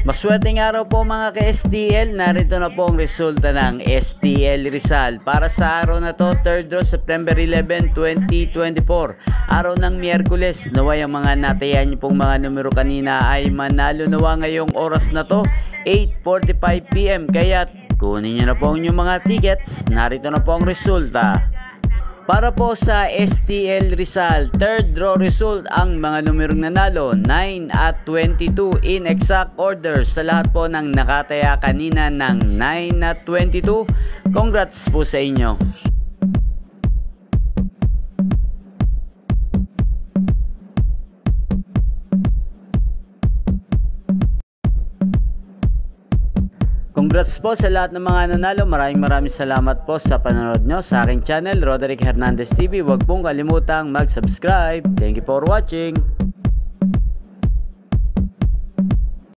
Maswerteng araw po mga ka-STL, narito na po ang resulta ng STL Rizal para sa araw na to, 3rd draw September 11, 2024, araw ng Miyerkules. Naway ang mga natayan niyo pong mga numero kanina ay manalo nawa ngayong oras na to, 8:45 PM, kaya kunin niyo na po ang inyong mga tickets. Narito na po ang resulta. Para po sa STL Rizal, 3rd draw result, ang mga numerong nanalo 9 at 22 in exact order sa lahat po ng nakataya kanina ng 9 at 22. Congrats po sa inyo. Congrats po sa lahat ng mga nanalo. Maraming salamat po sa panonood nyo sa aking channel, Roderick Hernandez TV. Huwag pong kalimutang mag-subscribe. Thank you for watching.